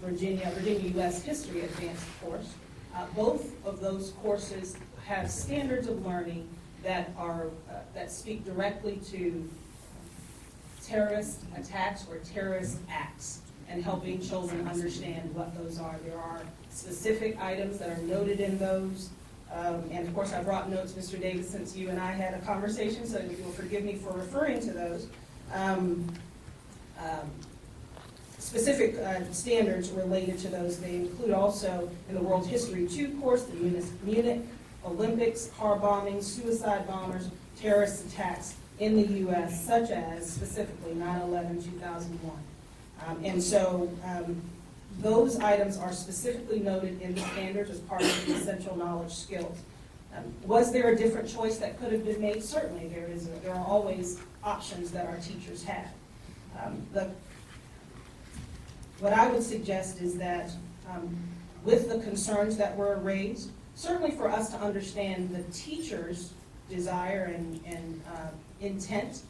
Virginia U.S. History Advanced course. Both of those courses have standards of learning that speak directly to terrorist attacks or terrorist acts and helping children understand what those are. There are specific items that are noted in those. And of course, I brought notes, Mr. Davis, since you and I had a conversation, so if you'll forgive me for referring to those. Specific standards related to those. They include also in the World History 2 course, the Munich Olympics, car bombings, suicide bombers, terrorist attacks in the U.S., such as specifically 9/11/2001. And so those items are specifically noted in the standards as part of the essential knowledge skills. Was there a different choice that could have been made? Certainly there is. There are always options that our teachers have. What I would suggest is that with the concerns that were raised, certainly for us to understand the teacher's desire and intent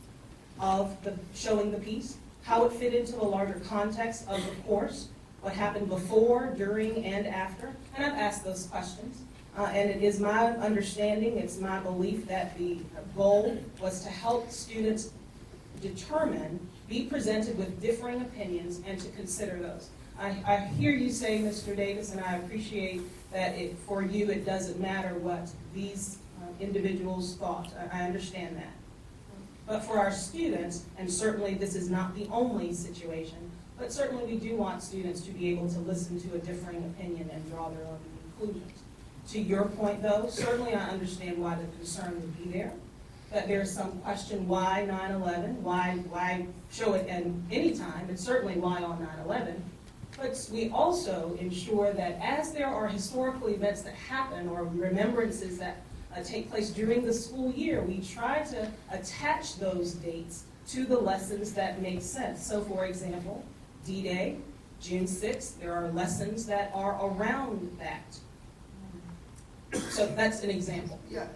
of showing the piece, how it fit into the larger context of the course, what happened before, during, and after, and I've asked those questions. And it is my understanding, it's my belief that the goal was to help students determine, be presented with differing opinions, and to consider those. I hear you say, Mr. Davis, and I appreciate that for you it doesn't matter what these individuals thought. I understand that. But for our students, and certainly this is not the only situation, but certainly we do want students to be able to listen to a differing opinion and draw their own conclusions. To your point, though, certainly I understand why the concern would be there, that there's some question why 9/11, why show it at any time, and certainly why on 9/11. But we also ensure that as there are historical events that happen or remembrances that take place during the school year, we try to attach those dates to the lessons that make sense. So for example, D-Day, June 6th, there are lessons that are around that. So that's an example. Yeah.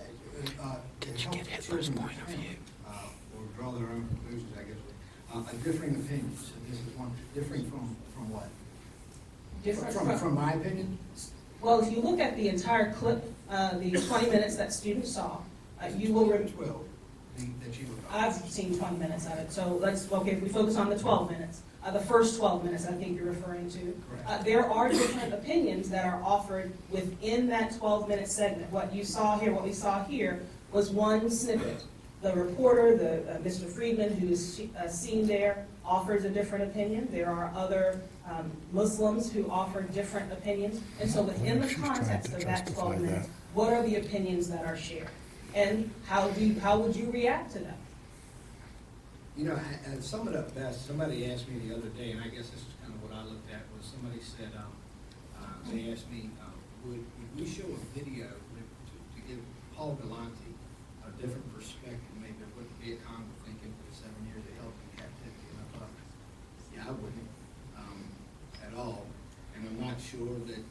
To give his point of view. Or draw their own conclusions, I guess. A differing opinion. So this is one differing from what? Different from my opinion? Well, if you look at the entire clip, the 20 minutes that students saw, you will... 12 that you were I've seen 20 minutes of it, so if we focus on the 12 minutes, the first 12 minutes I think you're referring to. Correct. There are different opinions that are offered within that 12-minute segment. What you saw here, what we saw here, was one snippet. The reporter, Mr. Friedman, who is seen there, offers a different opinion. There are other Muslims who offer different opinions. And so within the context of that 12 minutes, what are the opinions that are shared? And how would you react to them? You know, and sum it up best, somebody asked me the other day, and I guess this is kind of what I looked at, was somebody said, they asked me, would we show a video to give Paul Galante a different perspective, maybe of what the Viet Cong were thinking for the 7 years they held in captivity? And I thought, yeah, I wouldn't at all. And I'm not sure that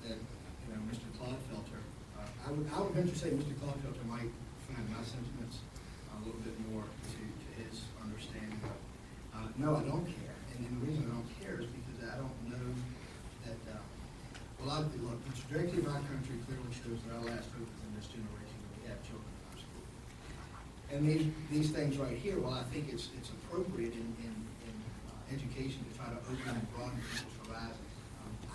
Mr. Clodfelter, I would venture to say Mr. Clodfelter might find my sentiments a little bit more to his understanding. No, I don't care. And the reason I don't care is because I don't know that, look, the trajectory of our country clearly shows that our last hope is in this generation that we have children in our school. And these things right here, well, I think it's appropriate in education to try to open and broaden people's horizons.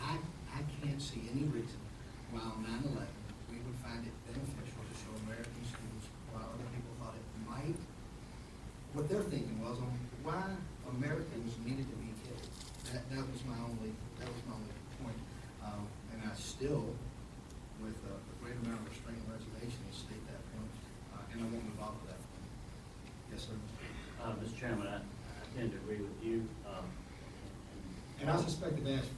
I can't see any reason why on 9/11 we would find it beneficial to show American schools while other people thought it might. What they're thinking was on why Americans needed to be killed. That was my only point. And I still, with a great amount of restraint and reservation, state that point. And I won't move off of that point. Yes, sir. Mr. Chairman, I tend to agree with you. And I suspect that that's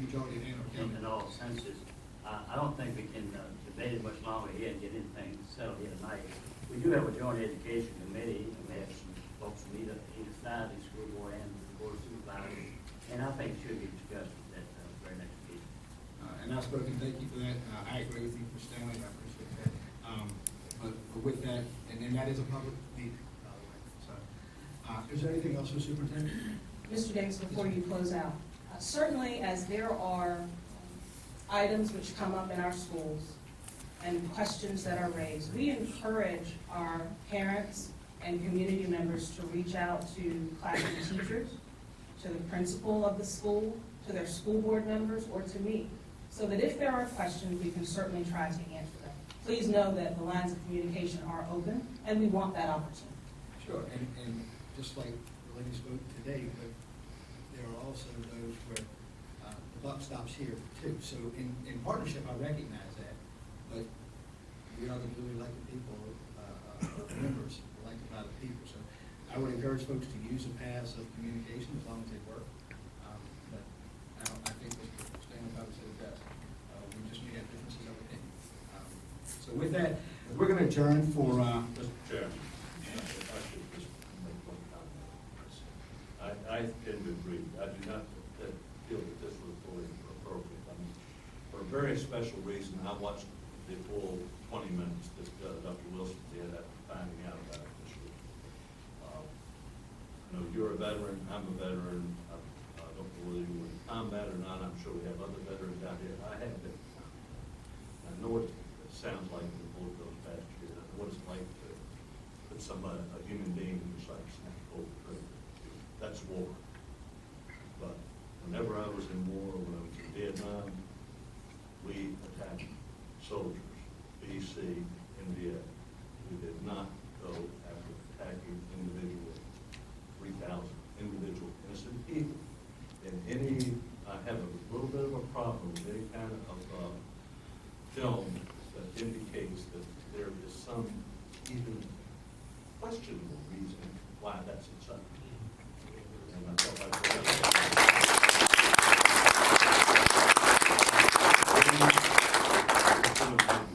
majority of Hanover County. In all senses. I don't think we can debate it much longer here and get anything settled here tonight. We do have a joint education committee, and we have some folks from either side, the school board and the board of supervisors, and I think it should be discussed at that very next meeting. And I've spoken, thank you for that. I agree with you, Mr. Stanley, I appreciate that. But with that, and that is a public meeting, by the way. So, is there anything else for Superintendent? Mr. Davis, before you close out, Certainly, as there are items which come up in our schools and questions that are raised, we encourage our parents and community members to reach out to classroom teachers, to the principal of the school, to their school board members, or to me, so that if there are questions, we can certainly try to answer them. Please know that the lines of communication are open, and we want that opportunity. Sure, and just like the lady spoke today, but there are also those where the buck stops here too. So in partnership, I recognize that, but we are the duly elected people, members, elected by the people. So I would encourage folks to use the paths of communication as long as they work. But I think that Stanley probably said it best. We just may have differences of opinion. So with that, we're going to adjourn for. Mr. Chairman, if I should just make one comment on this. I tend to agree. I do not feel that this was fully appropriate. I mean, for a very special reason, I watched the full 20 minutes that Dr. Wilson did after finding out about it this week. I know you're a veteran, I'm a veteran. I don't know whether you were in combat or not. I'm sure we have other veterans out here. I have been in combat. I know what it sounds like when the bullet goes past you. I know what it's like to put somebody, a human being, who's like snap over the trigger. That's war. But whenever I was in war, when I was in Vietnam, we attacked soldiers, BC, India. We did not go after attacking individual 3,000 individual innocent people. And I have a little bit of a problem with any kind of film that indicates that there is some even questionable reason why that's acceptable. And I felt like I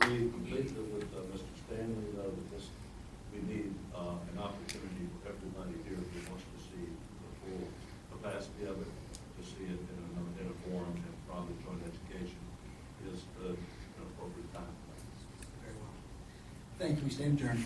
agree completely with Mr. Stanley, though, that we need an opportunity for everybody here who wants to see the full capacity of it, to see it in a forum, and probably joint education is an appropriate time. Very well. Thank you. We stand adjourned.